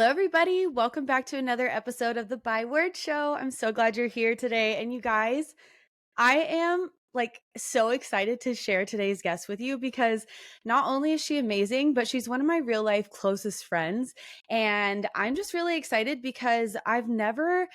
Hello, everybody. Welcome back to another episode of the Byword Show. I'm so glad you're here today. And you guys, I am so excited to share today's guest with you because not only is she amazing, but she's one of my real life closest friends. And I'm just really excited because I've never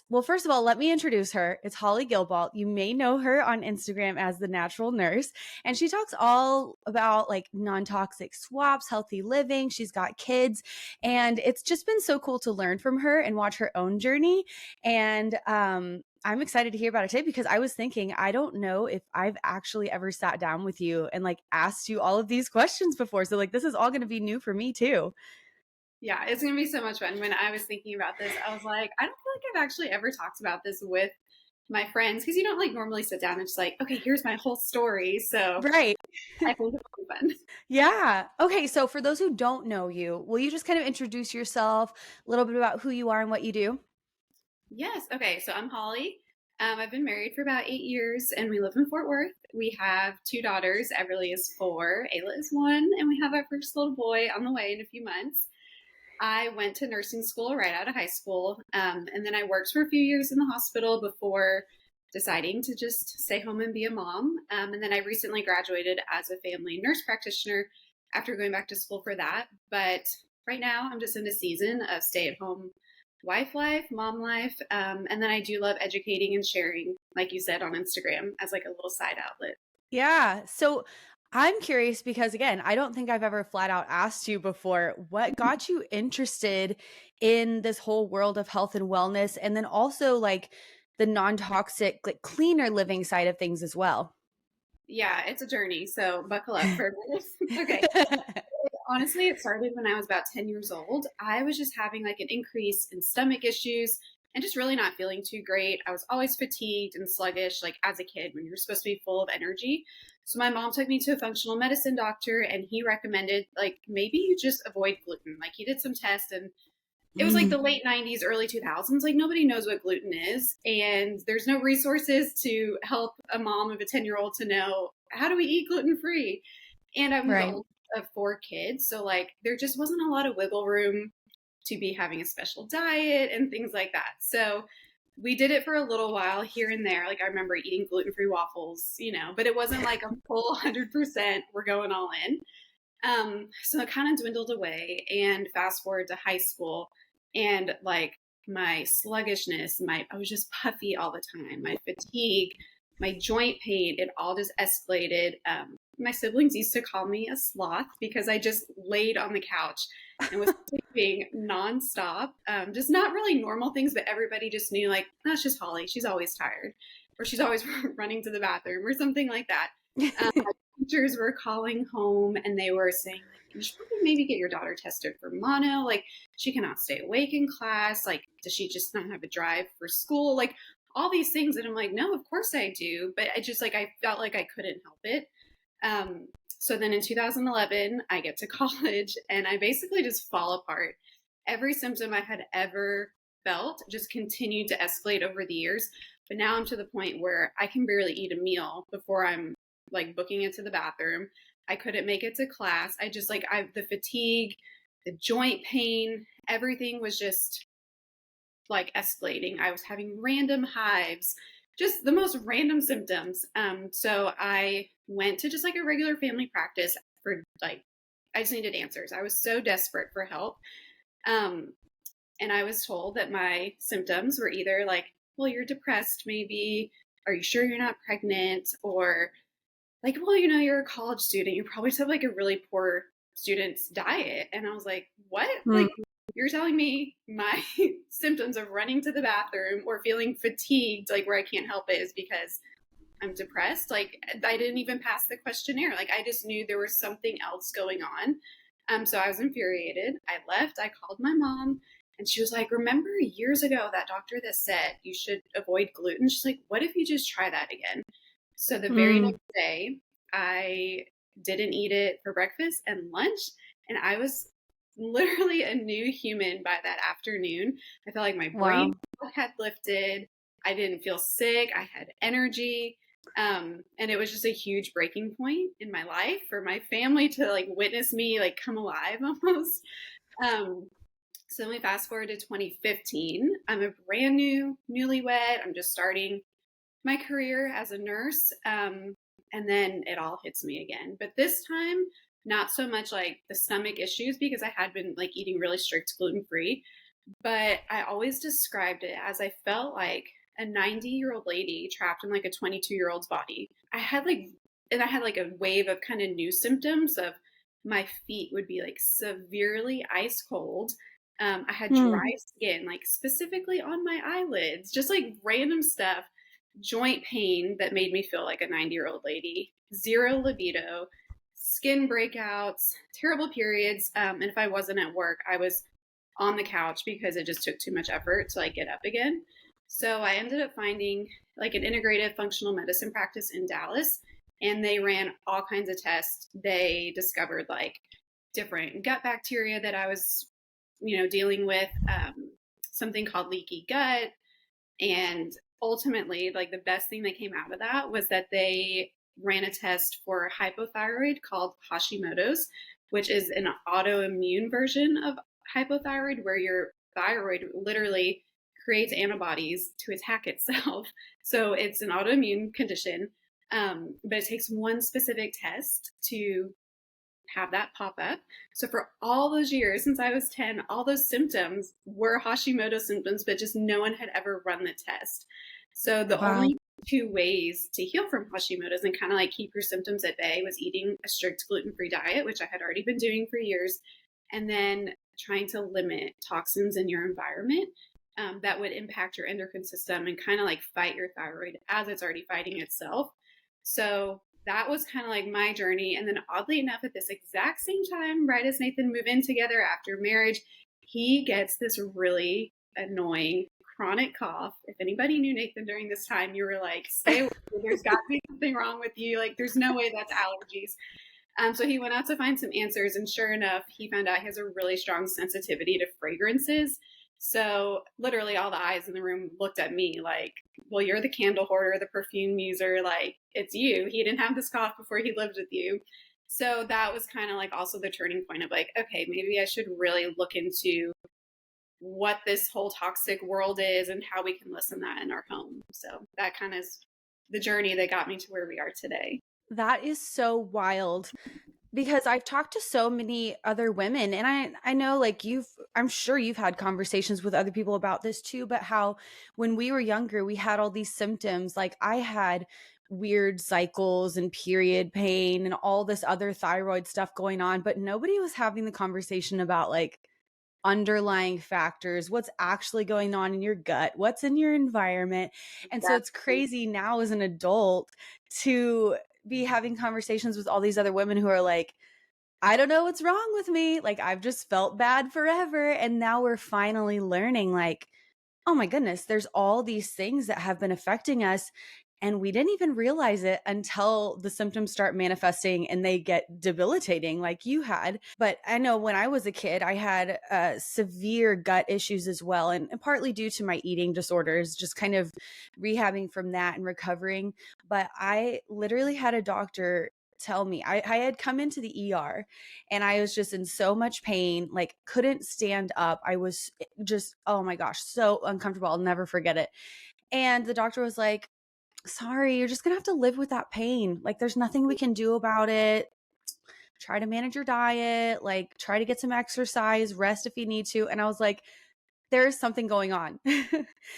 well, first of all, let me introduce her. It's Holly Guilbault. You may know her on Instagram as the Natural Nurse, and she talks all about non-toxic swaps, healthy living. She's got kids, and it's just been so cool to learn from her and watch her own journey. And I'm excited to hear about it today because I was thinking, I don't know if I've actually ever sat down with you and asked you all of these questions before. So this is all going to be new for me too. Yeah, it's going to be so much fun. When I was thinking about this, I was like, I don't feel like I've actually ever talked about this with my friends because you don't normally sit down and just okay, here's my whole story. So Right. I think it'll be fun. Yeah. Okay. So for those who don't know you, will you just kind of introduce yourself, a little bit about who you are and what you do? Yes. Okay. So I'm Holly. I've been married for about 8 years and we live in Fort Worth. We have two daughters. Everly is 4, Ayla is 1, and we have our first little boy on the way in a few months. I went to nursing school right out of high school, and then I worked for a few years in the hospital before deciding to just stay home and be a mom. And then I recently graduated as a family nurse practitioner after going back to school for that. But right now, I'm just in a season of stay-at-home wife life, mom life, and then I do love educating and sharing, like you said, on Instagram as a little side outlet. Yeah. So I'm curious because, again, I don't think I've ever flat out asked you before what got you interested in this whole world of health and wellness, and then also the non toxic, cleaner living side of things as well. Yeah, it's a journey, so buckle up for a minute. Okay. Honestly, it started when I was about 10 years old. I was just having an increase in stomach issues and just really not feeling too great. I was always fatigued and sluggish, as a kid when you're supposed to be full of energy. So my mom took me to a functional medicine doctor and he recommended, maybe you just avoid gluten. He did some tests and it was the late 90s, early 2000s. Nobody knows what gluten is. And there's no resources to help a mom of a 10-year-old to know how do we eat gluten free. And I'm the Right. oldest of 4 kids. So, there just wasn't a lot of wiggle room to be having a special diet and things like that. So, we did it for a little while here and there. I remember eating gluten free waffles, but it wasn't a full 100%, we're going all in. So it kind of dwindled away. And fast forward to high school, and my sluggishness, I was just puffy all the time, my fatigue, my joint pain, it all just escalated. My siblings used to call me a sloth because I just laid on the couch and was sleeping nonstop. Just not really normal things, but everybody just knew that's just Holly. She's always tired, or she's always running to the bathroom, or something like that. Teachers were calling home and they were saying, you should probably maybe get your daughter tested for mono. She cannot stay awake in class. Does she just not have a drive for school? All these things. And I'm no, of course I do. But I just I felt like I couldn't help it. So then in 2011, I get to college and I basically just fall apart. Every symptom I had ever felt just continued to escalate over the years. But now I'm to the point where I can barely eat a meal before I'm booking into the bathroom. I couldn't make it to class. I just the fatigue, the joint pain, everything was just escalating. I was having random hives, just the most random symptoms. So I went to just a regular family practice for I just needed answers. I was so desperate for help. And I was told that my symptoms were either well, you're depressed, maybe. Are you sure you're not pregnant? Or well, you're a college student. You probably have a really poor student's diet. And I was what? You're telling me my symptoms of running to the bathroom or feeling fatigued, where I can't help it, is because I'm depressed? I didn't even pass the questionnaire. I just knew there was something else going on. So I was infuriated. I left. I called my mom. And she was remember years ago that doctor that said you should avoid gluten? She's what if you just try that again? So the very next day, I didn't eat it for breakfast and lunch. And I was literally a new human by that afternoon. I felt like my brain had lifted. I didn't feel sick. I had energy. And it was just a huge breaking point in my life for my family to witness me come alive almost. So then we fast forward to 2015. I'm a brand new newlywed. I'm just starting my career as a nurse. And then it all hits me again. But this time, not so much like the stomach issues because I had been like eating really strict gluten free, but I always described it as I felt like a 90-year-old lady trapped in like a 22-year-old's body. I had like a wave of kind of new symptoms of my feet would be like severely ice cold. I had Hmm. dry skin, like specifically on my eyelids, just like random stuff, joint pain that made me feel like a 90-year-old lady, zero libido, skin breakouts, terrible periods. And if I wasn't at work, I was on the couch because it just took too much effort to like get up again. So I ended up finding like an integrative functional medicine practice in Dallas, and they ran all kinds of tests. They discovered like different gut bacteria that I was, dealing with, something called leaky gut, and ultimately, like the best thing that came out of that was that they ran a test for hypothyroid called Hashimoto's, which is an autoimmune version of hypothyroid where your thyroid literally creates antibodies to attack itself. So it's an autoimmune condition, but it takes one specific test to have that pop up. So for all those years since I was 10, all those symptoms were Hashimoto symptoms, but just no one had ever run the test. So the Wow. only two ways to heal from Hashimoto's and kind of like keep your symptoms at bay was eating a strict gluten-free diet, which I had already been doing for years, and then trying to limit toxins in your environment that would impact your endocrine system and kind of like fight your thyroid as it's already fighting itself. So that was kind of like my journey. And then oddly enough, at this exact same time, right as Nathan moved in together after marriage, he gets this really annoying chronic cough. If anybody knew Nathan during this time, you were like, stay away. There's got to be something wrong with you. Like, there's no way that's allergies. So he went out to find some answers, and sure enough, he found out he has a really strong sensitivity to fragrances. So literally, all the eyes in the room looked at me like, "Well, you're the candle hoarder, the perfume user. Like, it's you. He didn't have this cough before he lived with you." So that was kind of like also the turning point of like, okay, maybe I should really look into what this whole toxic world is and how we can lessen that in our home. So that kind of is the journey that got me to where we are today. That is so wild because I've talked to so many other women and I know like I'm sure you've had conversations with other people about this too, but how when we were younger we had all these symptoms. Like I had weird cycles and period pain and all this other thyroid stuff going on, but nobody was having the conversation about like underlying factors, what's actually going on in your gut, what's in your environment. And so it's Exactly. crazy now as an adult to be having conversations with all these other women who are like, I don't know what's wrong with me. Like, I've just felt bad forever. And now we're finally learning, like, oh my goodness, there's all these things that have been affecting us. And we didn't even realize it until the symptoms start manifesting and they get debilitating, like you had. But I know when I was a kid, I had severe gut issues as well. And partly due to my eating disorders, just kind of rehabbing from that and recovering. But I literally had a doctor tell me I had come into the ER and I was just in so much pain, like couldn't stand up. I was just, oh my gosh, so uncomfortable. I'll never forget it. And the doctor was like, sorry, you're just gonna have to live with that pain. Like, there's nothing we can do about it. Try to manage your diet, like, try to get some exercise, rest if you need to. And I was like, there's something going on.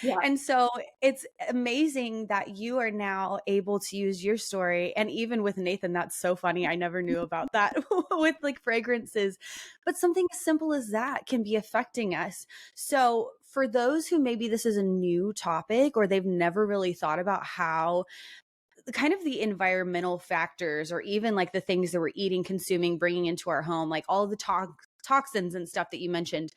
Yeah. And so it's amazing that you are now able to use your story. And even with Nathan, that's so funny. I never knew about that with like fragrances, but something as simple as that can be affecting us. So for those who maybe this is a new topic or they've never really thought about how kind of the environmental factors or even like the things that we're eating, consuming, bringing into our home, like all the toxins and stuff that you mentioned,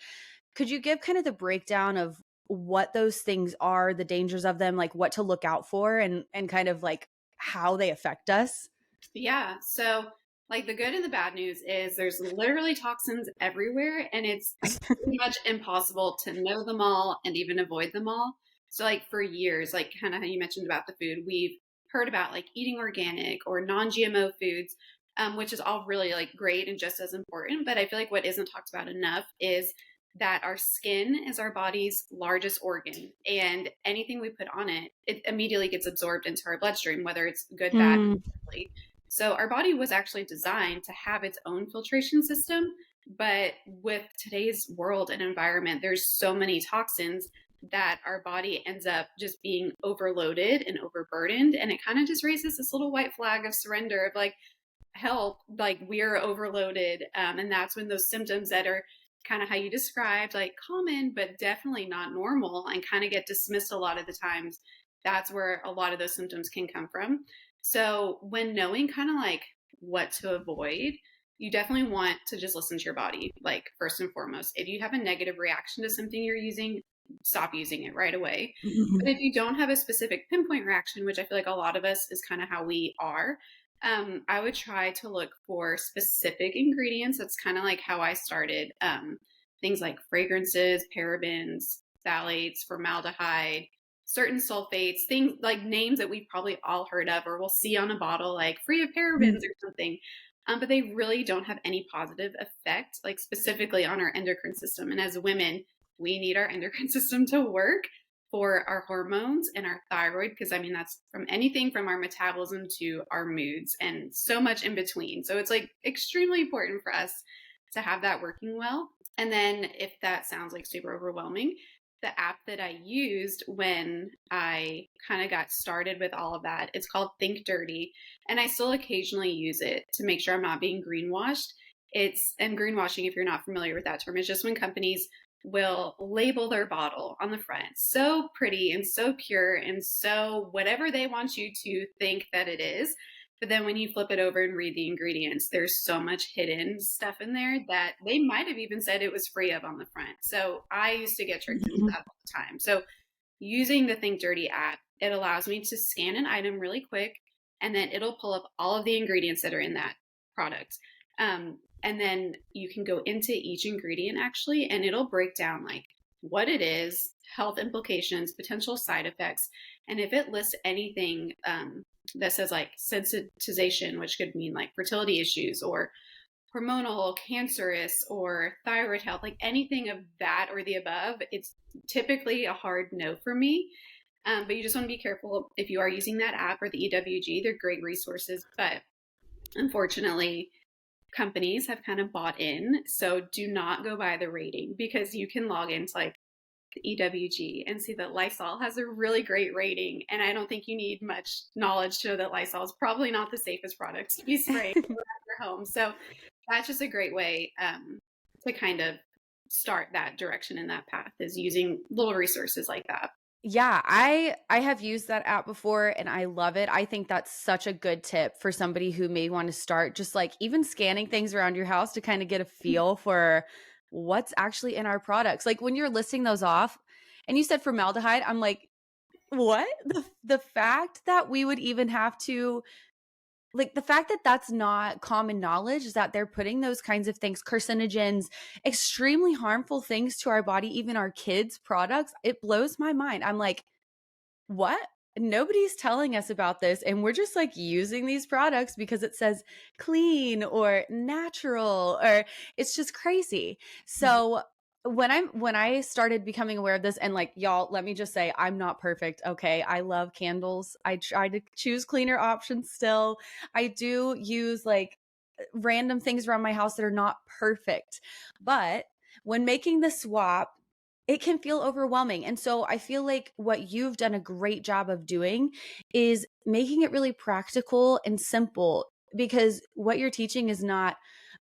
could you give kind of the breakdown of what those things are, the dangers of them, like what to look out for and kind of like how they affect us? Yeah. So, like, the good and the bad news is there's literally toxins everywhere, and it's pretty much impossible to know them all and even avoid them all. So, like, for years, like, kind of how you mentioned about the food, we've heard about like eating organic or non GMO foods, which is all really like great and just as important. But I feel like what isn't talked about enough is that our skin is our body's largest organ, and anything we put on it, it immediately gets absorbed into our bloodstream, whether it's good, bad, Hmm. or ugly. So our body was actually designed to have its own filtration system. But with today's world and environment, there's so many toxins that our body ends up just being overloaded and overburdened. And it kind of just raises this little white flag of surrender of like, help, like we're overloaded. And that's when those symptoms that are kind of how you described, like common, but definitely not normal and kind of get dismissed a lot of the times, that's where a lot of those symptoms can come from. So when knowing kind of like what to avoid, you definitely want to just listen to your body, like first and foremost. If you have a negative reaction to something you're using, stop using it right away. But if you don't have a specific pinpoint reaction, which I feel like a lot of us is kind of how we are, I would try to look for specific ingredients. That's kind of like how I started. Things like fragrances, parabens, phthalates, formaldehyde, certain sulfates, things like names that we've probably all heard of or we'll see on a bottle, like free of parabens or something. But they really don't have any positive effect, like specifically on our endocrine system. And as women, we need our endocrine system to work for our hormones and our thyroid, because I mean, that's from anything from our metabolism to our moods and so much in between. So it's like extremely important for us to have that working well. And then if that sounds like super overwhelming, the app that I used when I kind of got started with all of that, it's called Think Dirty. And I still occasionally use it to make sure I'm not being greenwashed. And greenwashing, if you're not familiar with that term, is just when companies will label their bottle on the front so pretty and so pure and so whatever they want you to think that it is. But then when you flip it over and read the ingredients, there's so much hidden stuff in there that they might have even said it was free of on the front. So I used to get tricked into that all the time. So using the Think Dirty app, it allows me to scan an item really quick and then it'll pull up all of the ingredients that are in that product. And then you can go into each ingredient actually, and it'll break down like what it is, health implications, potential side effects. And if it lists anything that says like sensitization, which could mean like fertility issues or hormonal, cancerous, or thyroid health, like anything of that or the above, it's typically a hard no for me. But you just want to be careful if you are using that app or the EWG. They're great resources, but unfortunately, companies have kind of bought in. So do not go by the rating because you can log into like the EWG and see that Lysol has a really great rating. And I don't think you need much knowledge to know that Lysol is probably not the safest product to be spraying around your home. So that's just a great way to kind of start that direction in that path, is using little resources like that. Yeah, I have used that app before and I love it. I think that's such a good tip for somebody who may want to start just like even scanning things around your house to kind of get a feel for what's actually in our products. Like when you're listing those off and you said formaldehyde, I'm like, what? The fact that we would even have to, like, the fact that that's not common knowledge, is that they're putting those kinds of things, carcinogens, extremely harmful things to our body, even our kids' products, it blows my mind. I'm like, what? Nobody's telling us about this. And we're just like using these products because it says clean or natural, or it's just crazy. So when I started becoming aware of this, and like y'all, let me just say, I'm not perfect. Okay. I love candles. I try to choose cleaner options still. I do use like random things around my house that are not perfect. But when making the swap, it can feel overwhelming. And so I feel like what you've done a great job of doing is making it really practical and simple, because what you're teaching is not,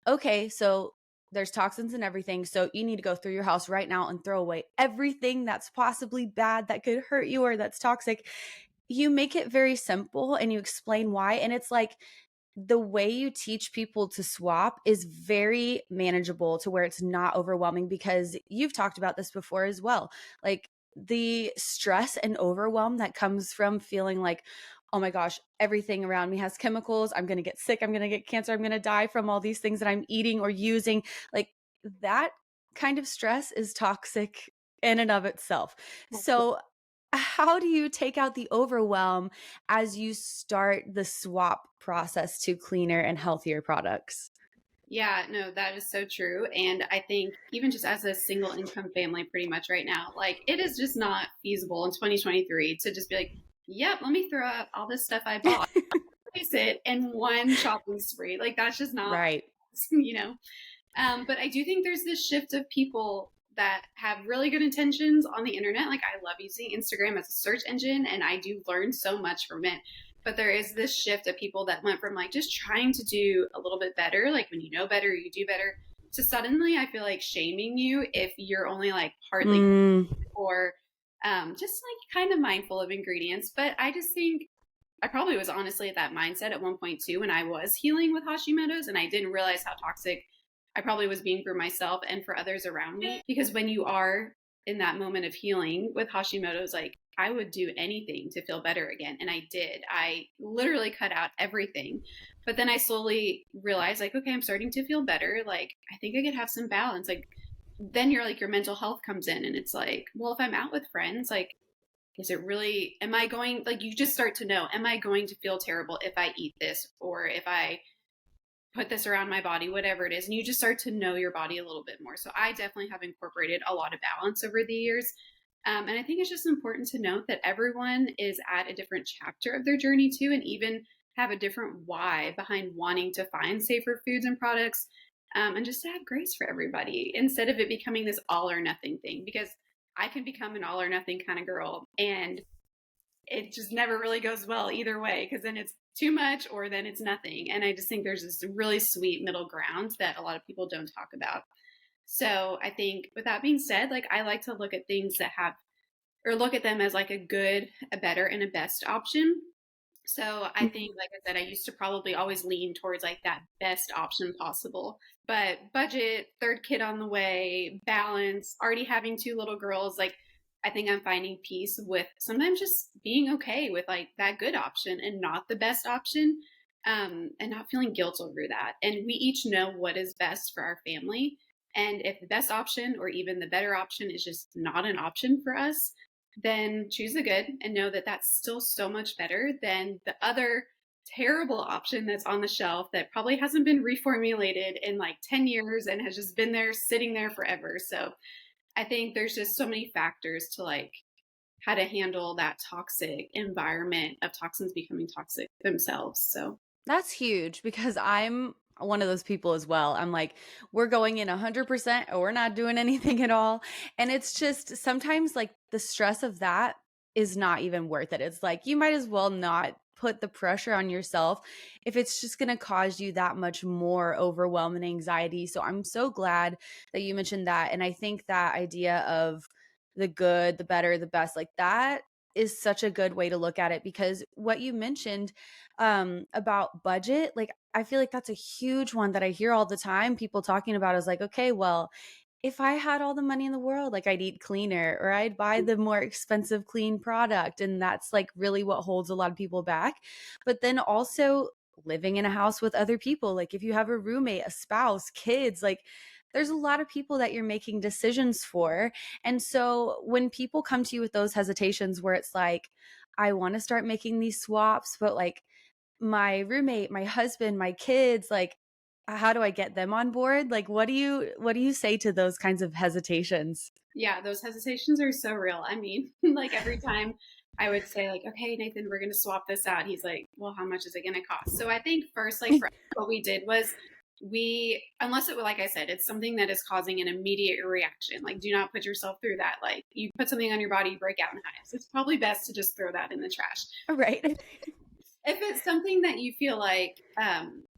okay, so there's toxins and everything. So you need to go through your house right now and throw away everything that's possibly bad that could hurt you or that's toxic. You make it very simple and you explain why. And it's like, the way you teach people to swap is very manageable to where it's not overwhelming, because you've talked about this before as well. Like the stress and overwhelm that comes from feeling like, oh my gosh, everything around me has chemicals. I'm going to get sick. I'm going to get cancer. I'm going to die from all these things that I'm eating or using. Like that kind of stress is toxic in and of itself. So how do you take out the overwhelm as you start the swap process to cleaner and healthier products? Yeah, no, that is so true. And I think even just as a single income family, pretty much right now, like it is just not feasible in 2023 to just be like, yep, let me throw out all this stuff I bought, place it in one shopping spree. Like that's just not, Right. you know. But I do think there's this shift of people that have really good intentions on the internet. Like I love using Instagram as a search engine and I do learn so much from it. But there is this shift of people that went from like just trying to do a little bit better, like when you know better, you do better, to suddenly I feel like shaming you if you're only like hardly Mm, or just like kind of mindful of ingredients. But I just think I probably was honestly at that mindset at one point too when I was healing with Hashimoto's and I didn't realize how toxic I probably was being for myself and for others around me. Because when you are in that moment of healing with Hashimoto's, like I would do anything to feel better again. And I did. I literally cut out everything. But then I slowly realized, like, okay, I'm starting to feel better. Like, I think I could have some balance. Like, then you're like, your mental health comes in, and it's like, well, if I'm out with friends, like, is it really, am I going, like, you just start to know, am I going to feel terrible if I eat this or if I put this around my body, whatever it is. And you just start to know your body a little bit more. So I definitely have incorporated a lot of balance over the years. And I think it's just important to note that everyone is at a different chapter of their journey too, and even have a different why behind wanting to find safer foods and products. And just to have grace for everybody instead of it becoming this all or nothing thing, because I can become an all or nothing kind of girl. And it just never really goes well either way because then it's too much or then it's nothing. And I just think there's this really sweet middle ground that a lot of people don't talk about. So I think with that being said, like I like to look at things that have or look at them as like a good, a better, and a best option. So I think, like I said, I used to probably always lean towards like that best option possible. But budget, third kid on the way, balance, already having two little girls, like I think I'm finding peace with sometimes just being okay with like that good option and not the best option, and not feeling guilt over that. And we each know what is best for our family. And if the best option or even the better option is just not an option for us, then choose the good and know that that's still so much better than the other terrible option that's on the shelf that probably hasn't been reformulated in like 10 years and has just been there sitting there forever. So I think there's just so many factors to like how to handle that toxic environment of toxins becoming toxic themselves. So that's huge because I'm one of those people as well. I'm like, we're going in 100% or we're not doing anything at all. And it's just sometimes like the stress of that is not even worth it. It's like you might as well not put the pressure on yourself if it's just going to cause you that much more overwhelm and anxiety. So I'm so glad that you mentioned that. And I think that idea of the good, the better, the best, like that is such a good way to look at it because what you mentioned about budget, like I feel like that's a huge one that I hear all the time people talking about is like, okay, well, if I had all the money in the world, like I'd eat cleaner or I'd buy the more expensive clean product. And that's like really what holds a lot of people back. But then also living in a house with other people, like if you have a roommate, a spouse, kids, like there's a lot of people that you're making decisions for. And so when people come to you with those hesitations where it's like, I want to start making these swaps, but like my roommate, my husband, my kids, like how do I get them on board? Like what do you say to those kinds of hesitations? yeah, those hesitations are so real. I mean, like every time I would say like, okay, Nathan, we're going to swap this out. He's like, well, how much is it going to cost? So I think first, like for us, what we did was unless it, like I said, it's something that is causing an immediate reaction. Like do not put yourself through that. Like you put something on your body, you break out in hives. It's probably best to just throw that in the trash. Right. If it's something that you feel like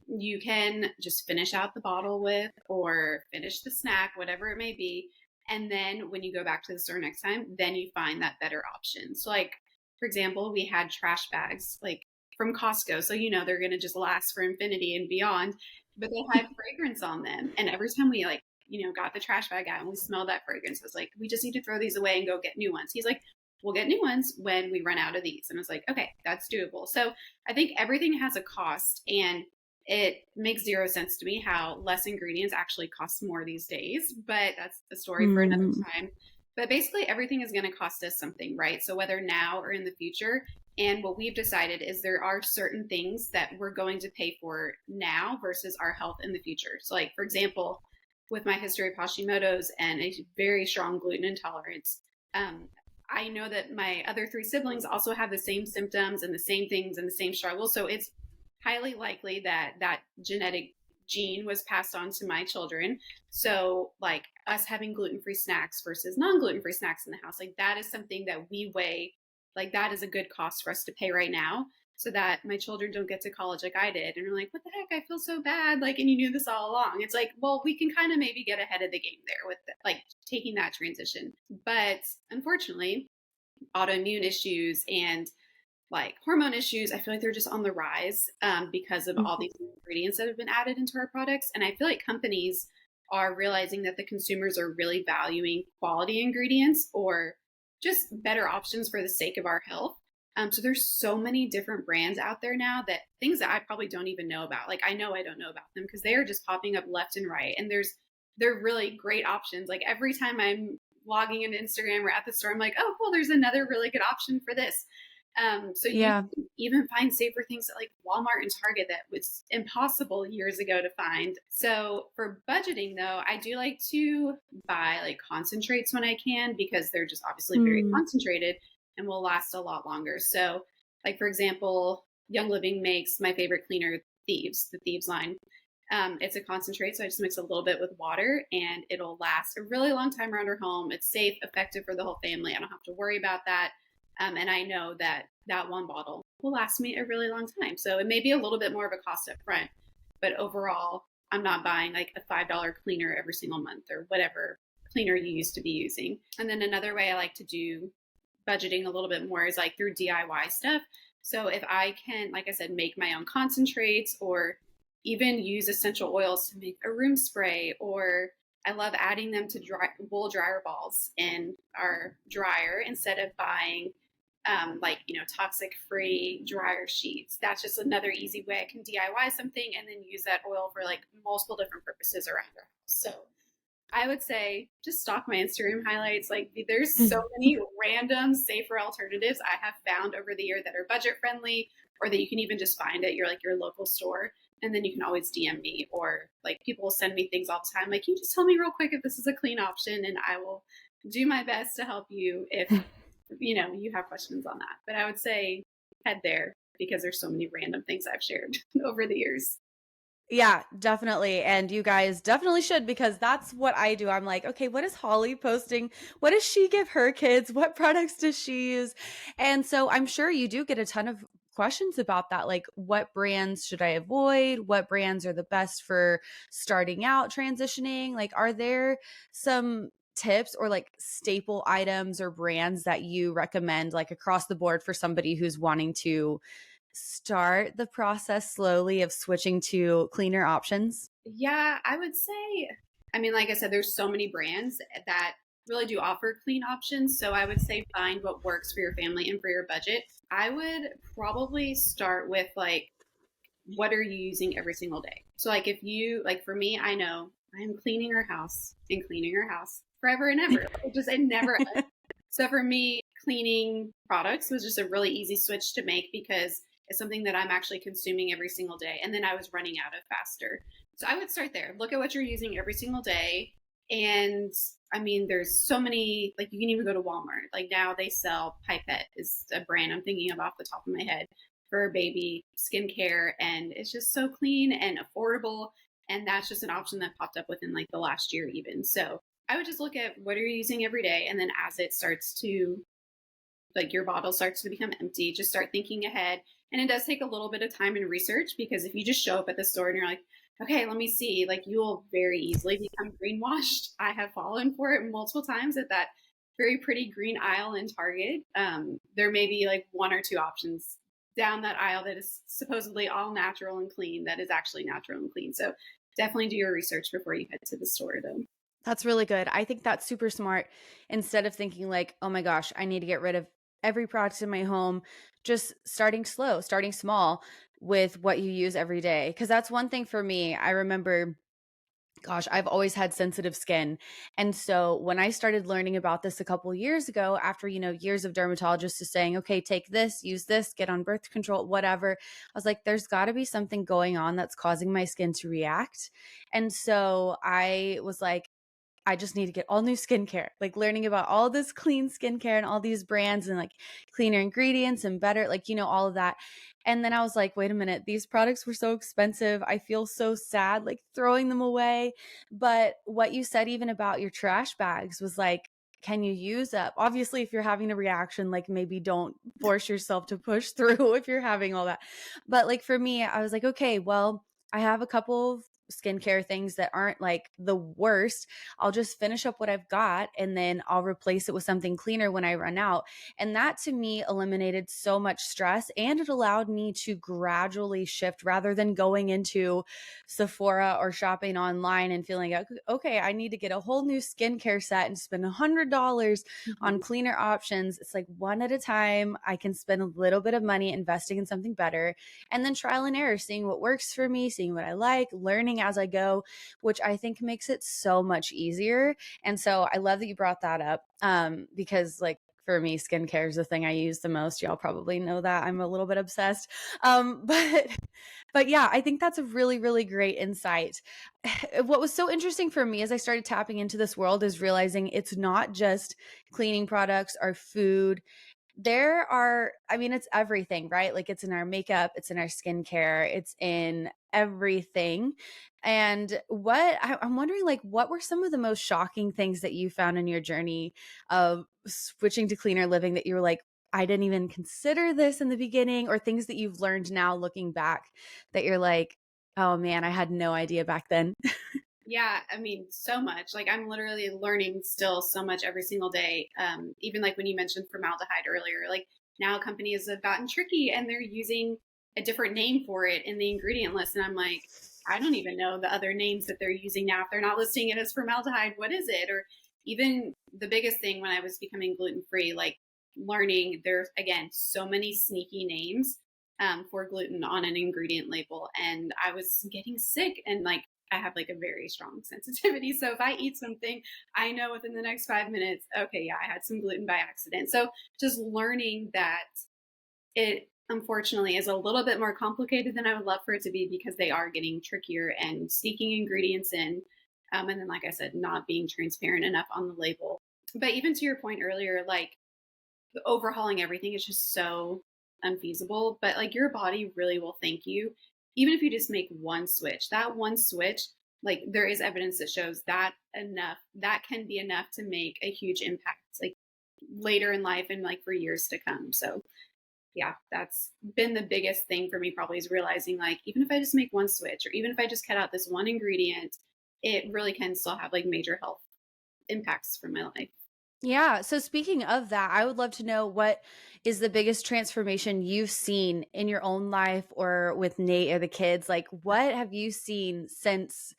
you can just finish out the bottle with or finish the snack, whatever it may be, and then when you go back to the store next time, then you find that better option. So, like, for example, we had trash bags like from Costco. So, you know, they're going to just last for infinity and beyond, but they had fragrance on them. And every time we, like, you know, got the trash bag out and we smelled that fragrance, it was like, we just need to throw these away and go get new ones. He's like, we'll get new ones when we run out of these. And I was like, okay, that's doable. So I think everything has a cost, and it makes zero sense to me how less ingredients actually cost more these days, but that's a story for another Mm, time. But basically, everything is going to cost us something, right? So whether now or in the future. And what we've decided is there are certain things that we're going to pay for now versus our health in the future. So, like, for example, with my history of Hashimoto's and a very strong gluten intolerance, um, I know that my other three siblings also have the same symptoms and the same things and the same struggles. So it's highly likely that that genetic gene was passed on to my children. So, like us having gluten free snacks versus non gluten free snacks in the house, like that is something that we weigh, like that is a good cost for us to pay right now so that my children don't get to college like I did. And are like, what the heck? I feel so bad. Like, and you knew this all along. It's like, well, we can kind of maybe get ahead of the game there with like taking that transition. But unfortunately, autoimmune issues and like hormone issues, I feel like they're just on the rise because of all Mhm. these ingredients that have been added into our products. And I feel like companies are realizing that the consumers are really valuing quality ingredients or just better options for the sake of our health. So there's so many different brands out there now that things that I probably don't even know about. Like I know I don't know about them because they are just popping up left and right. And they're really great options. Like every time I'm logging into Instagram or at the store, I'm like, oh cool, there's another really good option for this. So you Yeah. can even find safer things at like Walmart and Target that was impossible years ago to find. So for budgeting though, I do like to buy like concentrates when I can because they're just obviously very Mm. concentrated and will last a lot longer. So like for example, Young Living makes my favorite cleaner, Thieves, the Thieves line. It's a concentrate, so I just mix a little bit with water and it'll last a really long time around our home. It's safe, effective for the whole family. I don't have to worry about that. And I know that that one bottle will last me a really long time. So it may be a little bit more of a cost up front, but overall, I'm not buying like a $5 cleaner every single month or whatever cleaner you used to be using. And then another way I like to do budgeting a little bit more is like through DIY stuff. So if I can, like I said, make my own concentrates or even use essential oils to make a room spray, or I love adding them to wool dryer balls in our dryer instead of buying like toxic free dryer sheets. That's just another easy way I can DIY something and then use that oil for like multiple different purposes around our house. So I would say just stalk my Instagram highlights. Like there's so many random safer alternatives I have found over the year that are budget friendly or that you can even just find at your local store. And then you can always DM me or like people will send me things all the time. Like, can you just tell me real quick if this is a clean option and I will do my best to help you if you have questions on that. But I would say head there because there's so many random things I've shared over the years. Yeah, definitely. And you guys definitely should because that's what I do. I'm like, okay, what is Holly posting? What does she give her kids? What products does she use? And so I'm sure you do get a ton of questions about that. Like, what brands should I avoid? What brands are the best for starting out, transitioning? Like, are there some tips or like staple items or brands that you recommend like across the board for somebody who's wanting to start the process slowly of switching to cleaner options? Yeah, I would say, I mean, like I said, there's so many brands that really do offer clean options. So I would say find what works for your family and for your budget. I would probably start with like, what are you using every single day? So, like, if you, like, for me, I know I'm cleaning our house and cleaning our house forever and ever. It never. So for me, cleaning products was just a really easy switch to make because it's something that I'm actually consuming every single day. And then I was running out of faster. So I would start there. Look at what you're using every single day. And I mean, there's so many, like you can even go to Walmart. Like now they sell Pipette is a brand I'm thinking of off the top of my head for baby skincare. And it's just so clean and affordable. And that's just an option that popped up within like the last year even. So I would just look at what are you using every day, and then as it starts to like your bottle starts to become empty, just start thinking ahead. And it does take a little bit of time and research because if you just show up at the store and you're like, okay, let me see, like you will very easily become greenwashed. I have fallen for it multiple times at that very pretty green aisle in Target. There may be like one or two options down that aisle that is supposedly all natural and clean that is actually natural and clean. So definitely do your research before you head to the store though. That's really good. I think that's super smart. Instead of thinking like, oh my gosh, I need to get rid of every product in my home, just starting slow, starting small with what you use every day. Cause that's one thing for me. I remember Gosh, I've always had sensitive skin. And so when I started learning about this a couple years ago, after, years of dermatologists just saying, okay, take this, use this, get on birth control, whatever, I was like, there's got to be something going on that's causing my skin to react. And so I was like, I just need to get all new skincare, like learning about all this clean skincare and all these brands and like cleaner ingredients and better, like, all of that. And then I was like, wait a minute, these products were so expensive. I feel so sad, like throwing them away. But what you said, even about your trash bags, was like, can you use up? Obviously, if you're having a reaction, like maybe don't force yourself to push through if you're having all that. But like for me, I was like, okay, well, I have a couple of skincare things that aren't like the worst. I'll just finish up what I've got and then I'll replace it with something cleaner when I run out. And that to me eliminated so much stress, and it allowed me to gradually shift rather than going into Sephora or shopping online and feeling like, okay, I need to get a whole new skincare set and spend $100 on Mhm. cleaner options. It's like one at a time. I can spend a little bit of money investing in something better, and then trial and error, seeing what works for me, seeing what I like, learning as I go, which I think makes it so much easier. And so I love that you brought that up, because like for me, skincare is the thing I use the most. Y'all probably know that I'm a little bit obsessed. But but yeah, I think that's a really, really great insight. What was so interesting for me as I started tapping into this world is realizing it's not just cleaning products or food. There are, I mean, it's everything, right? Like it's in our makeup, it's in our skincare, it's in everything. And I'm wondering, like, what were some of the most shocking things that you found in your journey of switching to cleaner living that you were like, I didn't even consider this in the beginning, or things that you've learned now looking back that you're like, oh man, I had no idea back then? Yeah, I mean, so much. Like, I'm literally learning still so much every single day. Even like when you mentioned formaldehyde earlier, like now companies have gotten tricky and they're using a different name for it in the ingredient list. And I'm like, I don't even know the other names that they're using now. If they're not listing it as formaldehyde, what is it? Or even the biggest thing when I was becoming gluten free, like learning there's again so many sneaky names for gluten on an ingredient label. And I was getting sick and like, I have like a very strong sensitivity. So if I eat something, I know within the next 5 minutes, okay, yeah, I had some gluten by accident. So just learning that it unfortunately is a little bit more complicated than I would love for it to be, because they are getting trickier and sneaking ingredients in. And then, like I said, not being transparent enough on the label. But even to your point earlier, like overhauling everything is just so unfeasible. But like your body really will thank you, even if you just make one switch. That one switch, like there is evidence that shows that enough, that can be enough to make a huge impact, like later in life and like for years to come. So yeah, that's been the biggest thing for me probably, is realizing like even if I just make one switch or even if I just cut out this one ingredient, it really can still have like major health impacts for my life. Yeah. So speaking of that, I would love to know, what is the biggest transformation you've seen in your own life or with Nate or the kids? Like, what have you seen since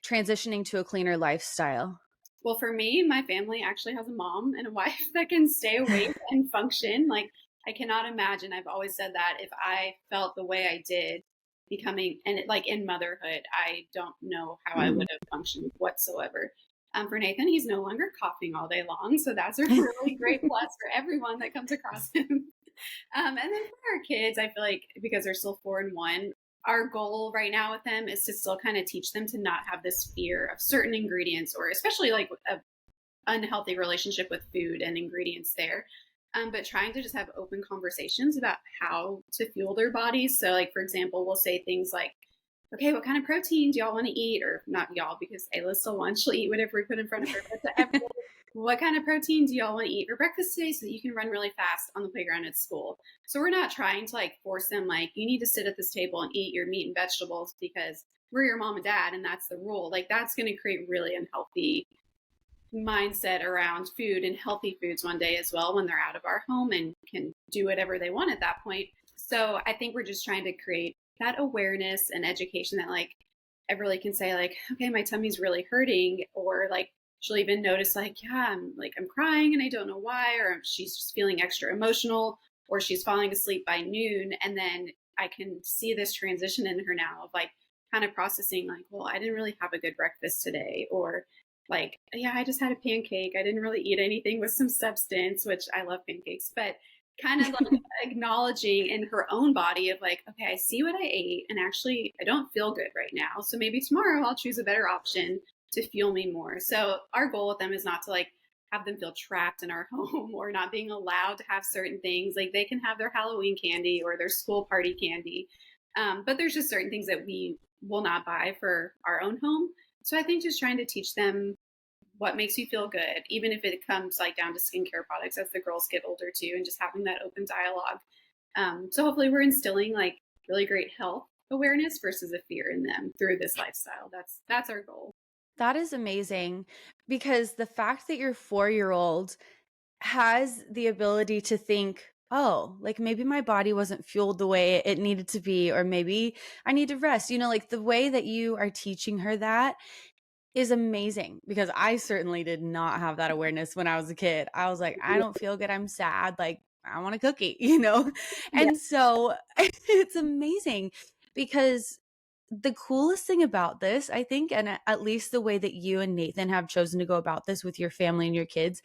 transitioning to a cleaner lifestyle? Well, for me, my family actually has a mom and a wife that can stay awake and function. Like, I cannot imagine. I've always said that if I felt the way I did becoming, and like in motherhood, I don't know how I would have functioned whatsoever. For Nathan, he's no longer coughing all day long. So that's a really great plus for everyone that comes across him. And then for our kids, I feel like because they're still 4 and 1, our goal right now with them is to still kind of teach them to not have this fear of certain ingredients, or especially like a unhealthy relationship with food and ingredients there. But trying to just have open conversations about how to fuel their bodies. So, like, for example, we'll say things like, okay, what kind of protein do y'all want to eat? Or not y'all, because Ayla still wants, she'll eat whatever we put in front of her. But to everyone, what kind of protein do y'all want to eat for breakfast today so that you can run really fast on the playground at school? So we're not trying to like force them, like, you need to sit at this table and eat your meat and vegetables because we're your mom and dad and that's the rule. Like, that's going to create really unhealthy mindset around food and healthy foods one day as well, when they're out of our home and can do whatever they want at that point. So I think we're just trying to create that awareness and education that like I really can say like, okay, my tummy's really hurting, or like she'll even notice like, yeah, I'm crying and I don't know why, or she's just feeling extra emotional, or she's falling asleep by noon, and then I can see this transition in her now of like, kind of processing like, well, I didn't really have a good breakfast today, or like, yeah, I just had a pancake. I didn't really eat anything with some substance, which I love pancakes, but kind of like acknowledging in her own body of like, okay, I see what I ate and actually I don't feel good right now. So maybe tomorrow I'll choose a better option to fuel me more. So our goal with them is not to like have them feel trapped in our home or not being allowed to have certain things. Like they can have their Halloween candy or their school party candy. But there's just certain things that we will not buy for our own home. So I think just trying to teach them what makes you feel good, even if it comes like down to skincare products as the girls get older too, and just having that open dialogue. So hopefully we're instilling like really great health awareness versus a fear in them through this lifestyle. That's our goal. That is amazing because the fact that your 4-year-old has the ability to think, oh, like maybe my body wasn't fueled the way it needed to be, or maybe I need to rest. Like the way that you are teaching her that is amazing because I certainly did not have that awareness when I was a kid. I was like, I don't feel good. I'm sad. Like, I want a cookie? Yeah. And so it's amazing because the coolest thing about this, I think, and at least the way that you and Nathan have chosen to go about this with your family and your kids,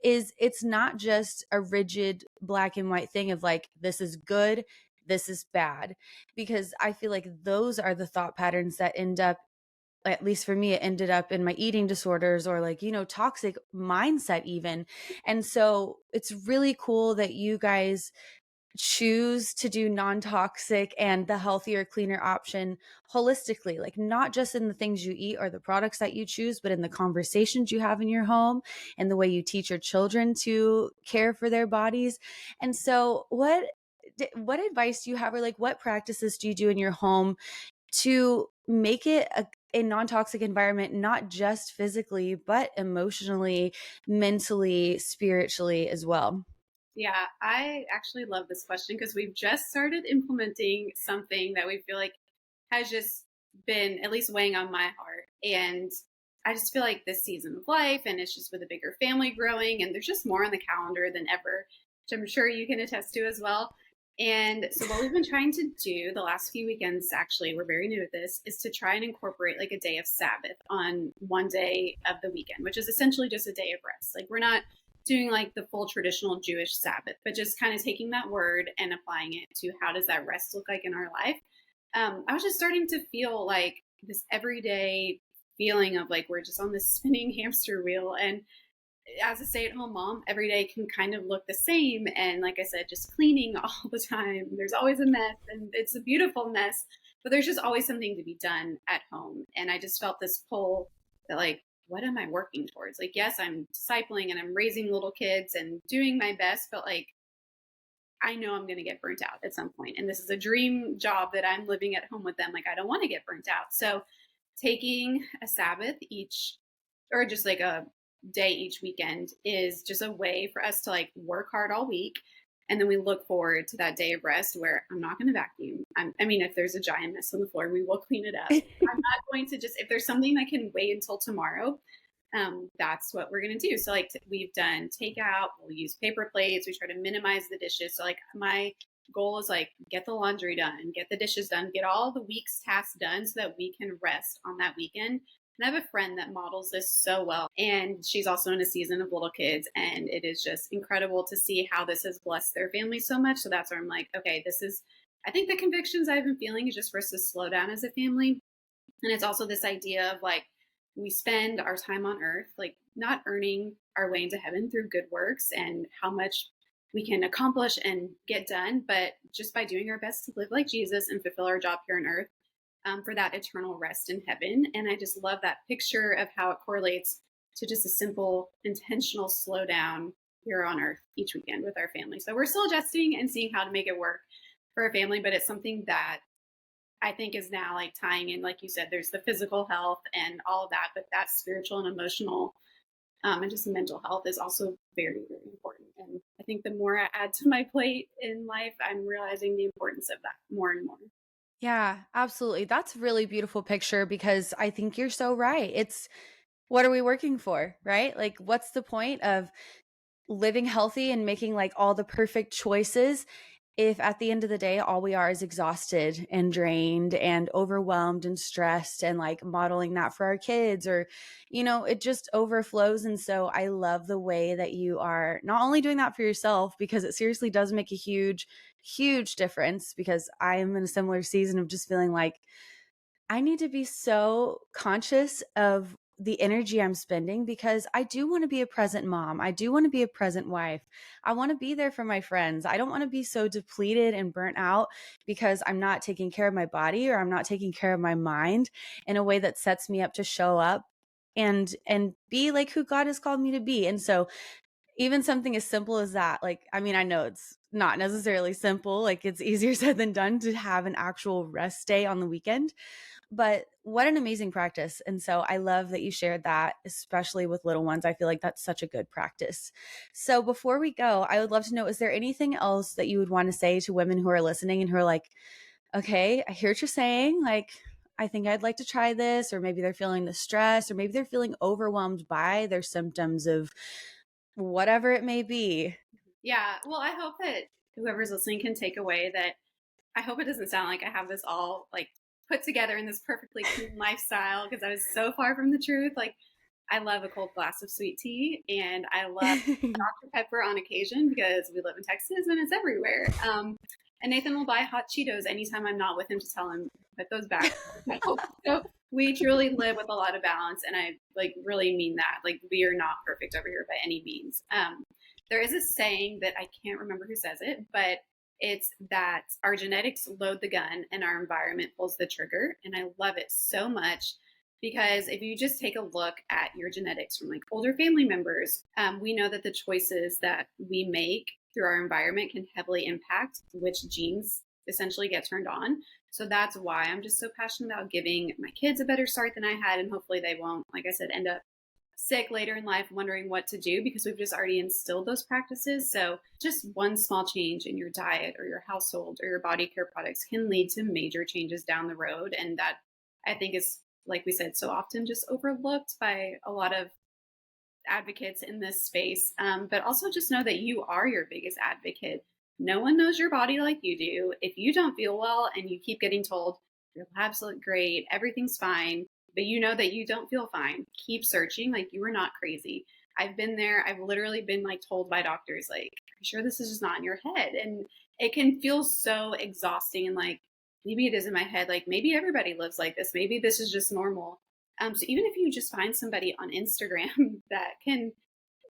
is it's not just a rigid black and white thing of like, this is good, this is bad. Because I feel like those are the thought patterns that end up, at least for me, it ended up in my eating disorders or like, toxic mindset even. And so it's really cool that you guys choose to do non-toxic and the healthier, cleaner option holistically, like not just in the things you eat or the products that you choose, but in the conversations you have in your home and the way you teach your children to care for their bodies. And so what advice do you have, or like what practices do you do in your home to make it a non-toxic environment, not just physically, but emotionally, mentally, spiritually as well? Yeah, I actually love this question because we've just started implementing something that we feel like has just been at least weighing on my heart. And I just feel like this season of life, and it's just with a bigger family growing, and there's just more on the calendar than ever, which I'm sure you can attest to as well. And so, what we've been trying to do the last few weekends, actually, we're very new at this, is to try and incorporate like a day of Sabbath on one day of the weekend, which is essentially just a day of rest. Like, we're not doing like the full traditional Jewish Sabbath, but just kind of taking that word and applying it to how does that rest look like in our life. I was just starting to feel like this everyday feeling of like we're just on this spinning hamster wheel. And as a stay-at-home mom, every day can kind of look the same. And like I said, just cleaning all the time. There's always a mess, and it's a beautiful mess, but there's just always something to be done at home. And I just felt this pull that like, what am I working towards? Like, yes, I'm discipling and I'm raising little kids and doing my best, but like I know I'm going to get burnt out at some point. And this is a dream job that I'm living at home with them. Like, I don't want to get burnt out. So, taking a Sabbath each, or just like a day each weekend, is just a way for us to like work hard all week. And then we look forward to that day of rest where I'm not going to vacuum. I mean, if there's a giant mess on the floor, we will clean it up. I'm not going to just, if there's something that can wait until tomorrow, that's what we're going to do. So like we've done takeout, we'll use paper plates. We try to minimize the dishes. So like my goal is like get the laundry done, get the dishes done, get all the week's tasks done so that we can rest on that weekend. And I have a friend that models this so well. And she's also in a season of little kids. And it is just incredible to see how this has blessed their family so much. So that's where I'm like, okay, this is, I think the convictions I've been feeling is just for us to slow down as a family. And it's also this idea of like, we spend our time on earth, like not earning our way into heaven through good works and how much we can accomplish and get done, but just by doing our best to live like Jesus and fulfill our job here on earth, for that eternal rest in heaven. And I just love that picture of how it correlates to just a simple, intentional slowdown here on earth each weekend with our family. So we're still adjusting and seeing how to make it work for our family, but it's something that I think is now like tying in, like you said, there's the physical health and all of that, but that spiritual and emotional and just mental health is also very, very important. And I think the more I add to my plate in life, I'm realizing the importance of that more and more. Yeah, absolutely. That's a really beautiful picture because I think you're so right. It's what are we working for, right? Like, what's the point of living healthy and making like all the perfect choices if at the end of the day, all we are is exhausted and drained and overwhelmed and stressed, and like modeling that for our kids, or, it just overflows. And so I love the way that you are not only doing that for yourself, because it seriously does make a huge, huge difference, because I am in a similar season of just feeling like I need to be so conscious of the energy I'm spending, because I do want to be a present mom. I do want to be a present wife. I want to be there for my friends. I don't want to be so depleted and burnt out because I'm not taking care of my body, or I'm not taking care of my mind in a way that sets me up to show up and be like who God has called me to be. And so even something as simple as that, like, I mean, I know it's not necessarily simple, like it's easier said than done to have an actual rest day on the weekend, but what an amazing practice. And so I love that you shared that, especially with little ones. I feel like that's such a good practice. So before we go, I would love to know, is there anything else that you would want to say to women who are listening and who are like, okay, I hear what you're saying. Like, I think I'd like to try this, or maybe they're feeling the stress, or maybe they're feeling overwhelmed by their symptoms of whatever it may be. Yeah. Well, I hope that whoever's listening can take away that I hope it doesn't sound like I have this all like put together in this perfectly clean lifestyle, because I was so far from the truth. Like, I love a cold glass of sweet tea, and I love Dr. Pepper on occasion because we live in Texas and it's everywhere. And Nathan will buy hot Cheetos anytime I'm not with him to tell him put those back. So we truly live with a lot of balance, and I like really mean that. Like, we are not perfect over here by any means. There is a saying that I can't remember who says it, but it's that our genetics load the gun and our environment pulls the trigger. And I love it so much, because if you just take a look at your genetics from like older family members, we know that the choices that we make through our environment can heavily impact which genes essentially get turned on. So that's why I'm just so passionate about giving my kids a better start than I had. And hopefully they won't, like I said, end up sick later in life wondering what to do, because we've just already instilled those practices. So just one small change in your diet or your household or your body care products can lead to major changes down the road. And that, I think, is, like we said, so often just overlooked by a lot of advocates in this space. But also just know that you are your biggest advocate. No one knows your body like you do. If you don't feel well and you keep getting told your labs look great, everything's fine, but you know that you don't feel fine, keep searching. Like, you are not crazy. I've been there. I've literally been like told by doctors, like, are you sure this is just not in your head? And it can feel so exhausting, and like, maybe it is in my head. Like, maybe everybody lives like this. Maybe this is just normal. So even if you just find somebody on Instagram that can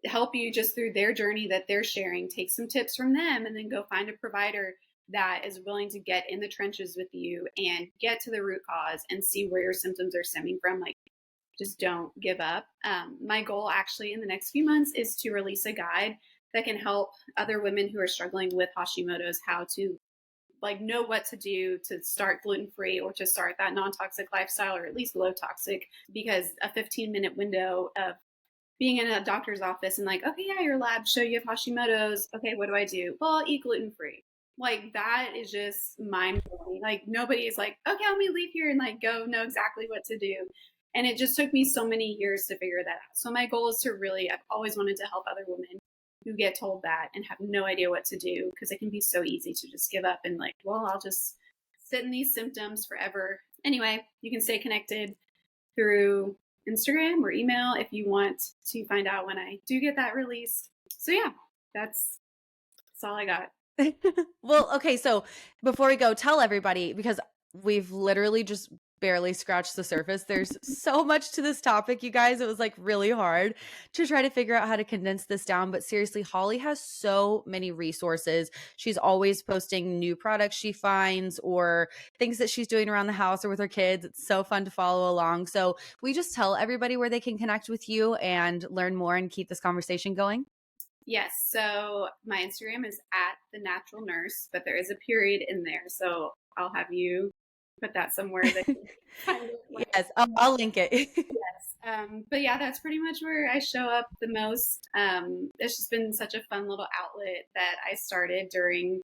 help you just through their journey that they're sharing, take some tips from them, and then go find a provider that is willing to get in the trenches with you and get to the root cause and see where your symptoms are stemming from. Like, just don't give up. My goal actually in the next few months is to release a guide that can help other women who are struggling with Hashimoto's how to like know what to do to start gluten-free or to start that non-toxic lifestyle, or at least low toxic, because a 15-minute window of being in a doctor's office and like, okay, yeah, your labs show you have Hashimoto's. Okay, what do I do? Well, I'll eat gluten-free. Like, that is just mind blowing. Like, nobody is like, okay, let me leave here and like go know exactly what to do. And it just took me so many years to figure that out. So my goal is to really, I've always wanted to help other women who get told that and have no idea what to do, because it can be so easy to just give up and like, well, I'll just sit in these symptoms forever. Anyway, you can stay connected through Instagram or email if you want to find out when I do get that released. So yeah, that's all I got. Well, okay, so before we go, tell everybody, because we've literally just barely scratched the surface. There's so much to this topic, you guys. It was like really hard to try to figure out how to condense this down. But seriously, Holly has so many resources. She's always posting new products she finds or things that she's doing around the house or with her kids. It's so fun to follow along. So we just tell everybody where they can connect with you and learn more and keep this conversation going. Yes. So my Instagram is at the natural nurse, but there is a period in there. So I'll have you put that somewhere that you can find it. Yes, I'll link it. Yes. But yeah, that's pretty much where I show up the most. It's just been such a fun little outlet that I started during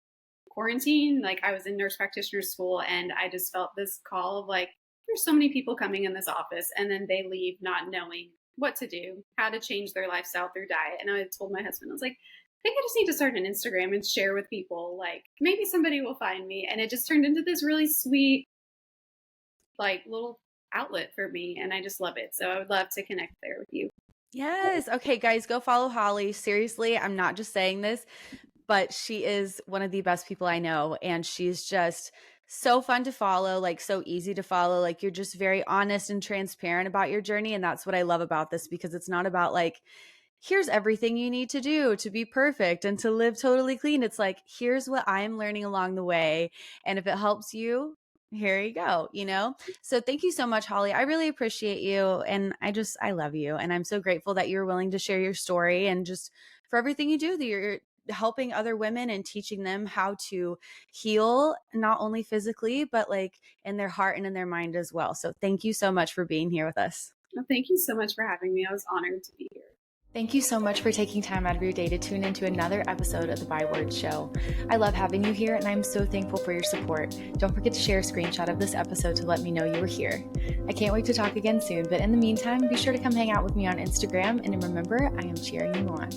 quarantine. Like, I was in nurse practitioner school and I just felt this call of like, there's so many people coming in this office and then they leave not knowing what to do, how to change their lifestyle through diet. And I told my husband, I was like, think I just need to start an Instagram and share with people. Like maybe somebody will find me. And it just turned into this really sweet, like little outlet for me. And I just love it. So I would love to connect there with you. Yes. Okay, guys, go follow Holly. Seriously, I'm not just saying this, but she is one of the best people I know. And she's just so fun to follow, like so easy to follow. Like you're just very honest and transparent about your journey. And that's what I love about this, because it's not about like, here's everything you need to do to be perfect and to live totally clean. It's like, here's what I'm learning along the way. And if it helps you, here you go, you know? So thank you so much, Holly. I really appreciate you. And I love you. And I'm so grateful that you're willing to share your story and just for everything you do, that you're helping other women and teaching them how to heal, not only physically, but like in their heart and in their mind as well. So thank you so much for being here with us. Well, thank you so much for having me. I was honored to be here. Thank you so much for taking time out of your day to tune into another episode of the Byword Show. I love having you here, and I'm so thankful for your support. Don't forget to share a screenshot of this episode to let me know you were here. I can't wait to talk again soon, but in the meantime, be sure to come hang out with me on Instagram, and remember, I am cheering you on.